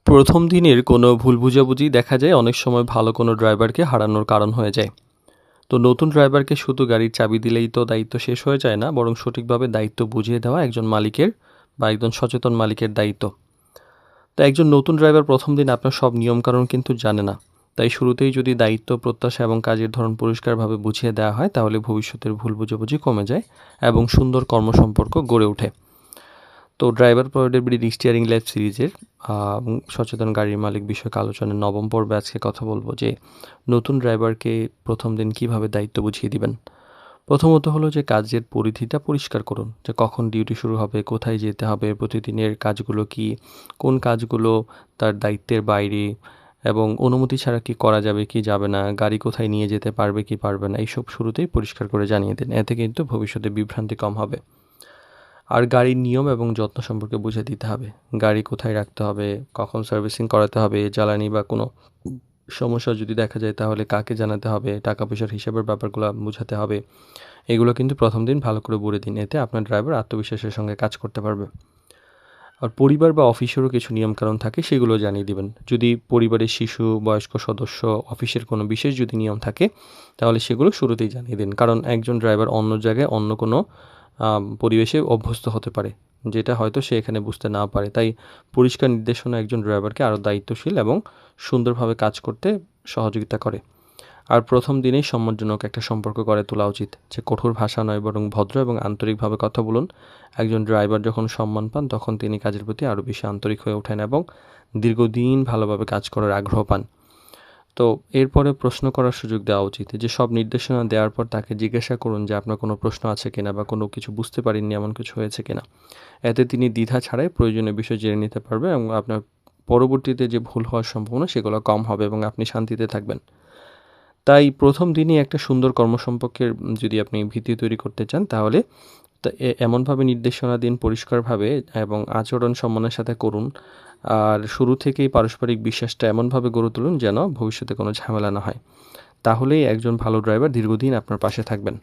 প্রথম দিনের কোনো ভুল বোঝাবুঝি দেখা যায় অনেক সময় ভালো কোনো ড্রাইভারকে হারানোর কারণ হয়ে যায়। তো নতুন ড্রাইভারকে শুধু গাড়ির চাবি দিলেই তো দায়িত্ব শেষ হয়ে যায় না, বরং সঠিকভাবে দায়িত্ব বুঝিয়ে দেওয়া একজন মালিকের বা একজন সচেতন মালিকের দায়িত্ব। তো একজন নতুন ড্রাইভার প্রথম দিন আপনার সব নিয়মকানুন কিন্তু জানে না। তাই শুরুতেই যদি দায়িত্ব, প্রত্যাশা এবং কাজের ধরন পরিষ্কারভাবে বুঝিয়ে দেওয়া হয়, তাহলে ভবিষ্যতের ভুল বোঝাবুঝি কমে যায় এবং সুন্দর কর্মসম্পর্ক গড়ে ওঠে। তো ড্রাইভার পোর্টেবিলিটি স্টিয়ারিং লাইফ সিরিজের সচেতন গাড়ির মালিক বিষয়ক আলোচনার ৯ম পর্বে আজকে কথা বলবো যে নতুন ড্রাইভারকে প্রথম দিন কিভাবে দায়িত্ব বুঝিয়ে দিবেন। প্রথমত হলো যে কাজের পরিধিটা পরিষ্কার করুন, যে কখন ডিউটি শুরু হবে, কোথায় যেতে হবে, প্রতিদিনের কাজগুলো কি, কোন কাজগুলো তার দায়িত্বের বাইরে এবং অনুমতি ছাড়া কি করা যাবে কি যাবে না, গাড়ি কোথায় নিয়ে যেতে পারবে কি পারবে না, এইসব শুরুতেই পরিষ্কার করে জানিয়ে দিন। এতে কিন্তু ভবিষ্যতে বিভ্রান্তি কম হবে। আর গাড়ির নিয়ম এবং যত্ন সম্পর্কে বুঝিয়ে দিতে হবে। গাড়ি কোথায় রাখতে হবে, কখন সার্ভিসিং করাতে হবে, জ্বালানি বা কোনো সমস্যা যদি দেখা যায় তাহলে কাকে জানাতে হবে, টাকা পয়সার হিসাবের ব্যাপারগুলো বোঝাতে হবে। এগুলো কিন্তু প্রথম দিন ভালো করে বলে দিন। এতে আপনার ড্রাইভার আত্মবিশ্বাসের সঙ্গে কাজ করতে পারবে। আর পরিবার বা অফিসেরও কিছু নিয়মকানুন থাকে, সেগুলো জানিয়ে দিবেন। যদি পরিবারের শিশু, বয়স্ক সদস্য, অফিসের কোনো বিশেষ যদি নিয়ম থাকে, তাহলে সেগুলো শুরুতেই জানিয়ে দিন। কারণ একজন ড্রাইভার অন্য জায়গায় অন্য কোনো পরিবেশে অভ্যস্ত হতে পারে, যেটা হয়তো সে এখানে বুঝতে না পারে। তাই পরিষ্কার নির্দেশনা একজন ড্রাইভারকে আরও দায়িত্বশীল এবং সুন্দরভাবে কাজ করতে সহযোগিতা করে। আর প্রথম দিনেই সম্মানজনক একটা সম্পর্ক গড়ে তোলা উচিত, যে কঠোর ভাষা নয় বরং ভদ্র এবং আন্তরিকভাবে কথা বলুন। একজন ড্রাইভার যখন সম্মান পান তখন তিনি কাজের প্রতি আরও বেশি আন্তরিক হয়ে ওঠেন এবং দীর্ঘদিন ভালোভাবে কাজ করার আগ্রহ পান। তো এরপরে প্রশ্ন করার সুযোগ দেওয়া উচিত, যে সব নির্দেশনা দেওয়ার পর তাকে জিজ্ঞাসা করুন যে আপনার কোনো প্রশ্ন আছে কিনা বা কোনো কিছু বুঝতে পারেননি এমন কিছু হয়েছে কিনা। এতে তিনি দ্বিধা ছাড়াই প্রয়োজনীয় বিষয় জেনে নিতে পারবে এবং আপনার পরবর্তীতে যে ভুল হওয়ার সম্ভাবনা সেগুলো কম হবে এবং আপনি শান্তিতে থাকবেন। তাই প্রথম দিনই একটা সুন্দর কর্মসম্পর্কের যদি আপনি ভিত্তি তৈরি করতে চান, তাহলে এমনভাবে নির্দেশনা দিন পরিষ্কারভাবে এবং আচরণ সম্মানের সাথে করুন। আর শুরু থেকেই পারস্পরিক বিশ্বাসটা এমনভাবে গড়ে তুলুন যেন ভবিষ্যতে কোনো ঝামেলা না হয়। তাহলেই একজন ভালো ড্রাইভার দীর্ঘদিন আপনার পাশে থাকবেন।